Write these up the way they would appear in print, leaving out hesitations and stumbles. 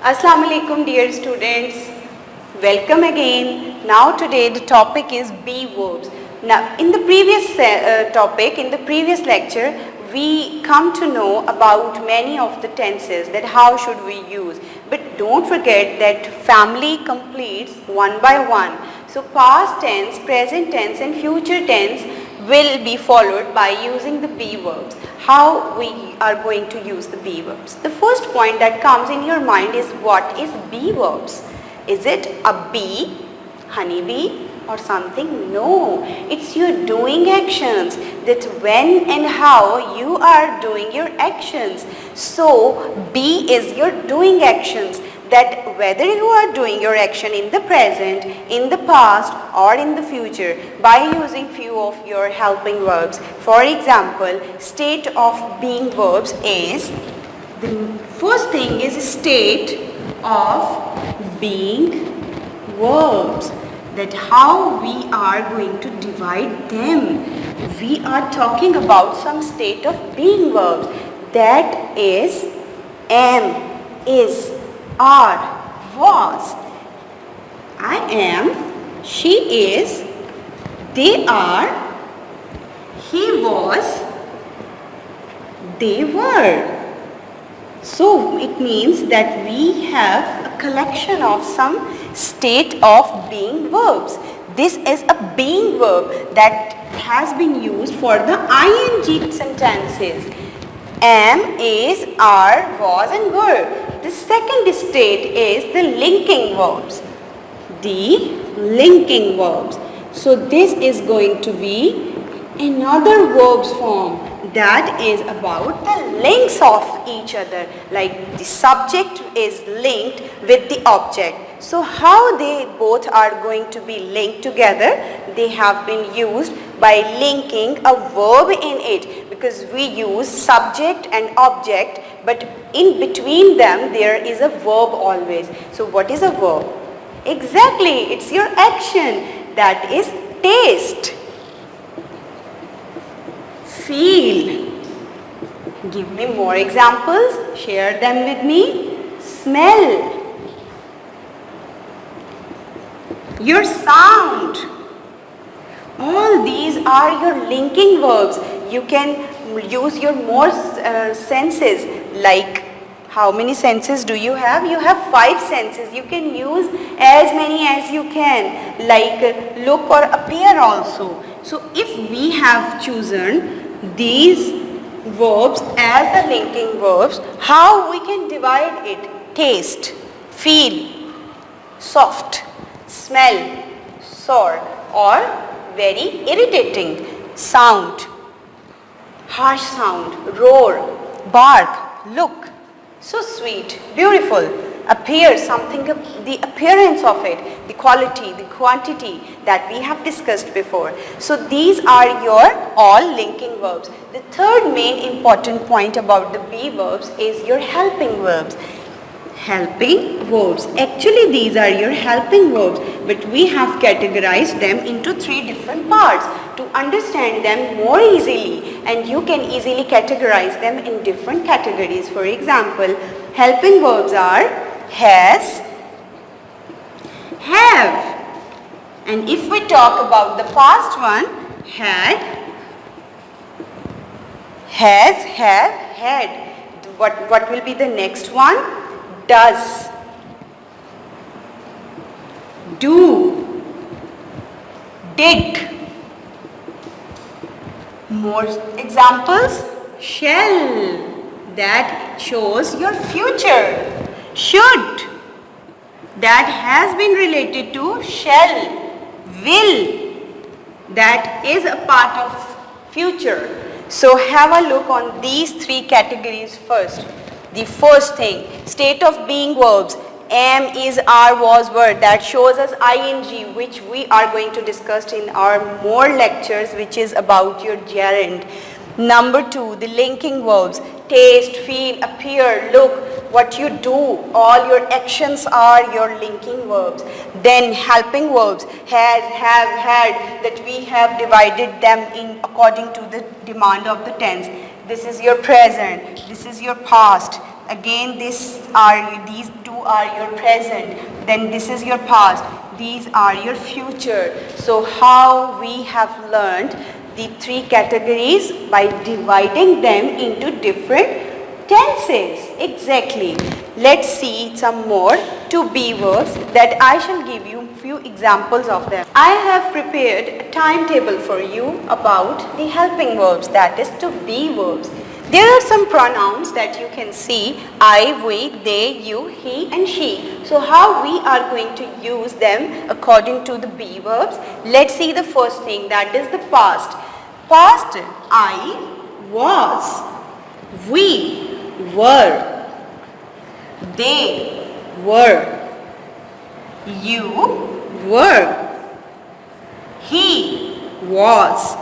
Assalamu alaikum dear students. Welcome again. Now today the topic is be-verbs. Now in the previous in the previous lecture, we come to know about many of the tenses, that how should we use. But don't forget that family completes one by one. So past tense, present tense and future tense will be followed by using the be-verbs. How we are going to use the be-verbs. The first point that comes in your mind is, what is be-verbs? Is it a bee, honeybee or something? No, it's your doing actions, that when and how you are doing your actions. So be is your doing actions, that whether you are doing your action in the present, in the past or in the future by using few of your helping verbs. For example, state of being verbs is, the first thing is state of being verbs, that how we are going to divide them. We are talking about some state of being verbs, that is am, is, are, was. I am, she is, they are, he was, they were. So it means that we have a collection of some state of being verbs. This is a being verb that has been used for the ing sentences. Am, is, are, was and were. The second state is the linking verbs. The linking verbs. So this is going to be another verbs form that is about the links of each other. Like the subject is linked with the object. So how they both are going to be linked together? They have been used by linking a verb in it, because we use subject and object, but in between them there is a verb always. So what is a verb? Exactly, it's your action. That is taste, feel. Give me more examples, share them with me. Smell, your sound. All these are your linking verbs. You can use your more senses. Like, how many senses do you have? You have 5 senses. You can use as many as you can, like look or appear also. So if we have chosen these verbs as the linking verbs, how we can divide it? Taste, feel, soft, smell, sour, or very irritating, sound, harsh sound, roar, bark, look. So sweet, beautiful, appear, something, the appearance of it, the quality, the quantity that we have discussed before. So these are your all linking verbs. The third main important point about the be verbs is your helping verbs. Helping verbs. Actually these are your helping verbs, but we have categorized them into 3 different parts to understand them more easily, and you can easily categorize them in different categories. For example, helping verbs are has, have, and if we talk about the past one, had, has, have, had. What will be the next one? Does, do, did. More examples. Shall, that shows your future. Should, that has been related to shall. Will, that is a part of future. So have a look on these 3 categories first. The first thing, state of being verbs, am, is, are, was, were, that shows us ing, which we are going to discuss in our more lectures, which is about your gerund. Number 2, the linking verbs, taste, feel, appear, look, what you do, all your actions are your linking verbs. Then helping verbs, has, have, had, that we have divided them in according to the demand of the tense. This is your present, this is your past, Again, these two are your present. Then this is your past. These are your future. So how we have learned the three categories by dividing them into different tenses. Exactly. Let's see some more to be verbs that I shall give you few examples of them. I have prepared a timetable for you about the helping verbs, that is to be verbs. There are some pronouns that you can see: I, we, they, you, he and she. So how we are going to use them according to the be verbs? Let's see the first thing, that is the past. Past: I was, we were, they were, you were, he was,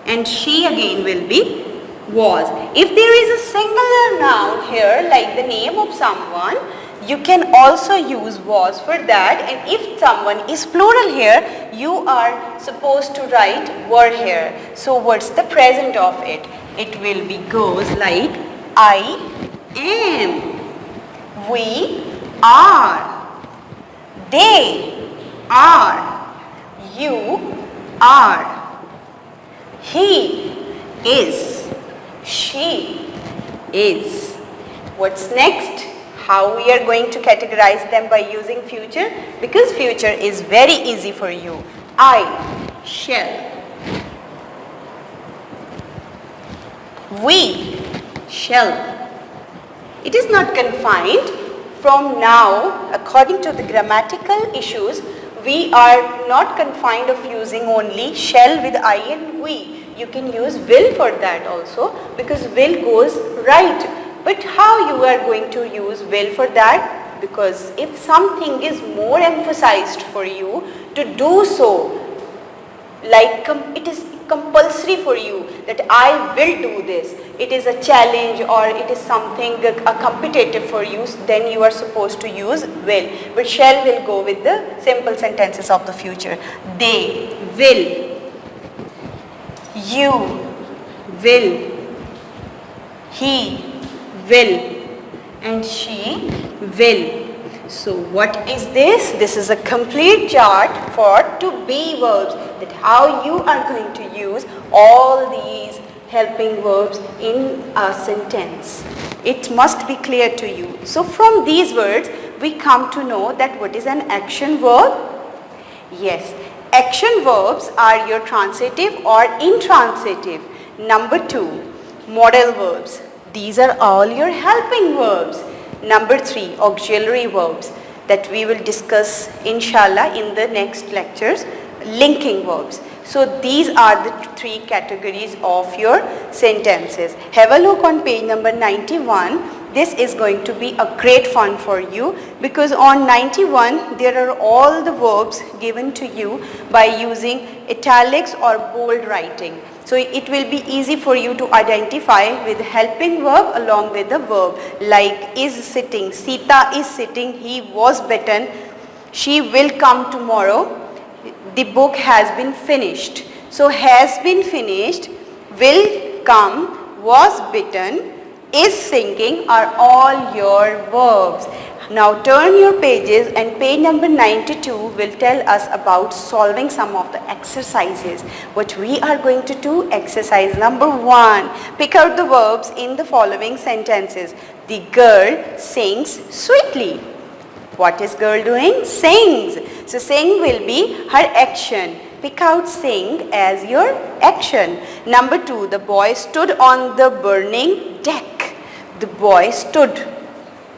and she again will be was. If there is a singular noun here, like the name of someone, you can also use was for that. And if someone is plural here, you are supposed to write were here. So what's the present of it? It will be goes like I am, we are, they are, you are, he is, she is. What's next? How we are going to categorize them by using future? Because future is very easy for you. I shall, we shall. It is not confined. From now, according to the grammatical issues, we are not confined of using only shall with I and we. You can use will for that also, because will goes right. But how you are going to use will for that? Because if something is more emphasized for you to do so, like it is compulsory for you that I will do this, it is a challenge or it is something a competitive for you, then you are supposed to use will. But shall will go with the simple sentences of the future. They will, you will, he will, and she will. So what is this? This is a complete chart for to be verbs, that how you are going to use all these helping verbs in a sentence. It must be clear to you. So from these words we come to know that what is an action verb? Yes, action verbs are your transitive or intransitive. Number 2, modal verbs. These are all your helping verbs. Number 3, auxiliary verbs that we will discuss inshallah in the next lectures. Linking verbs. So these are the 3 categories of your sentences. Have a look on page number 91. This is going to be a great fun for you, because on 91 there are all the verbs given to you by using italics or bold writing. So it will be easy for you to identify with helping verb along with the verb, like is sitting, Sita is sitting, he was bitten, she will come tomorrow, the book has been finished. So has been finished, will come, was bitten, is singing are all your verbs. Now turn your pages, and page number 92 will tell us about solving some of the exercises. What we are going to do, exercise number 1. Pick out the verbs in the following sentences. The girl sings sweetly. What is girl doing? Sings. So sing will be her action. Pick out sing as your action. Number 2, the boy stood on the burning deck. The boy stood.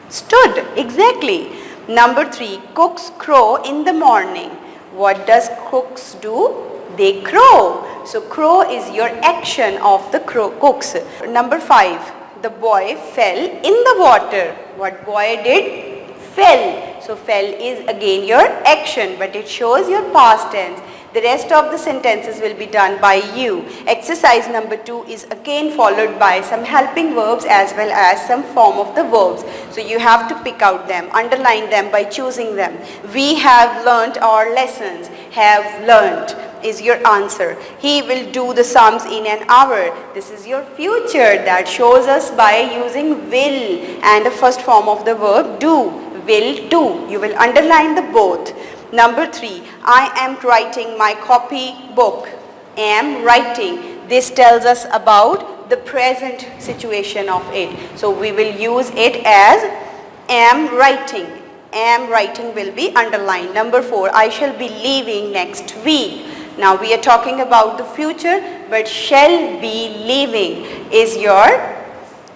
Stood, exactly. Number 3, cooks crow in the morning. What does cooks do? They crow. So crow is your action of the cooks. Number 5, the boy fell in the water. What boy did? Fell. So fell is again your action, but it shows your past tense. The rest of the sentences will be done by you. Exercise number 2 is again followed by some helping verbs as well as some form of the verbs. So you have to pick out them, underline them by choosing them. We have learnt our lessons, have learnt. is your answer. He will do the sums in an hour. This is your future that shows us by using will and the first form of the verb do. Will do. You will underline the both. Number 3, I am writing my copy book. Am writing. This tells us about the present situation of it. So we will use it as am writing. Am writing will be underlined. Number 4, I shall be leaving next week. Now we are talking about the future, but shall be leaving is your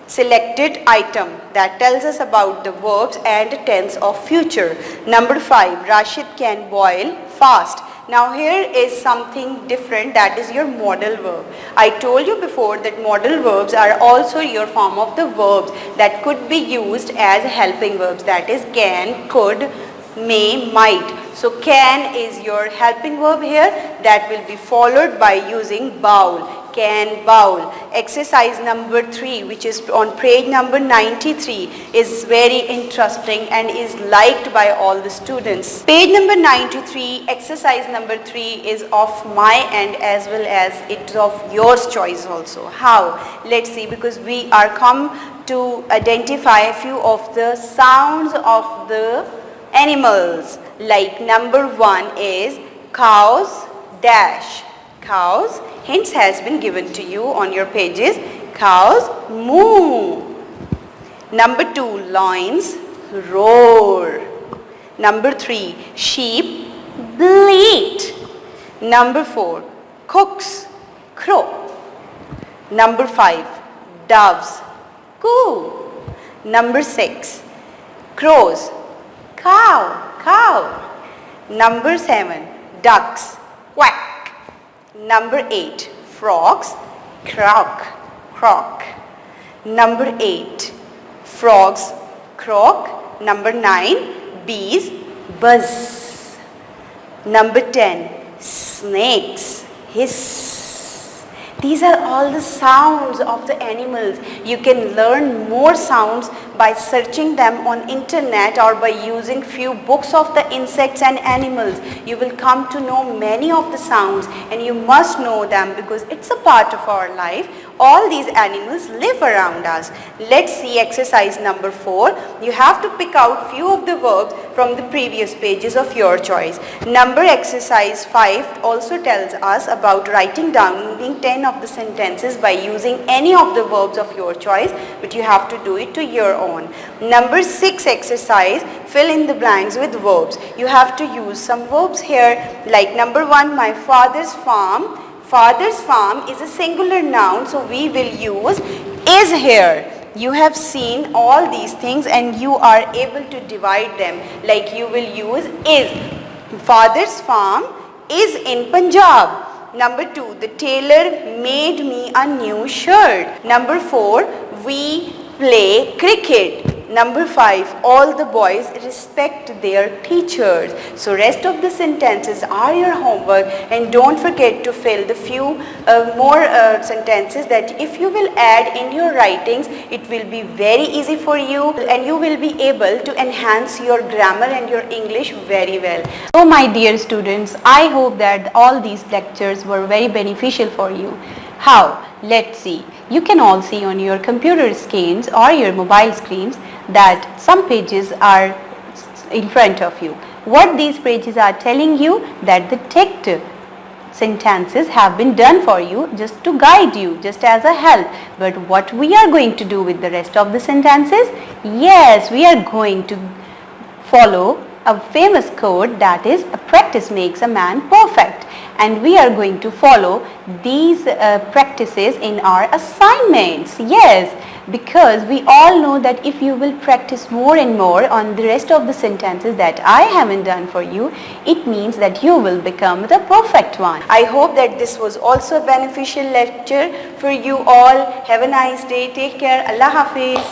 selected item that tells us about the verbs and tense of future. Number 5, Rashid can boil fast. Now here is something different, that is your modal verb. I told you before that modal verbs are also your form of the verbs that could be used as helping verbs, that is can, could, may, might. So can is your helping verb here that will be followed by using bowl. Can bowl. Exercise number 3, which is on page number 93, is very interesting and is liked by all the students. Page number 93, exercise number 3 is of my end as well as it's of yours choice also. How? Let's see, because we are come to identify a few of the sounds of the animals. Like number 1 is cows dash. Cows. Hints has been given to you on your pages. Cows moo. Number 2, lions roar. Number 3, sheep bleat. Number 4, cooks crow. Number 5, doves coo. Number 6, crows cow. Number 7, ducks quack. Number 8, frogs croak. Number 8, frogs croak. Number 9, bees buzz. Number 10, snakes hiss. These are all the sounds of the animals. You can learn more sounds by searching them on internet or by using few books of the insects and animals. You will come to know many of the sounds and you must know them because it's a part of our life. All these animals live around us. Let's see exercise number 4. You have to pick out few of the verbs from the previous pages of your choice. Number exercise 5 also tells us about writing down 10 of the sentences by using any of the verbs of your choice, but you have to do it to your own. Number 6 exercise, fill in the blanks with verbs. You have to use some verbs here, like number 1, my father's farm. Father's farm is a singular noun, so we will use is here. You have seen all these things and you are able to divide them, like you will use is. Father's farm is in Punjab. Number 2, the tailor made me a new shirt. Number 4, we play cricket. Number 5, all the boys respect their teachers. So rest of the sentences are your homework, and don't forget to fill the few more sentences that if you will add in your writings, it will be very easy for you and you will be able to enhance your grammar and your English very well. So my dear students, I hope that all these lectures were very beneficial for you. How? Let's see. You can all see on your computer screens or your mobile screens that some pages are in front of you. What these pages are telling you, that the text sentences have been done for you just to guide you, just as a help. But what we are going to do with the rest of the sentences? Yes, we are going to follow a famous quote, that is, practice makes a man perfect. And we are going to follow these practices in our assignments. Yes, because we all know that if you will practice more and more on the rest of the sentences that I haven't done for you, it means that you will become the perfect one. I hope that this was also a beneficial lecture for you all. Have a nice day. Take care. Allah Hafiz.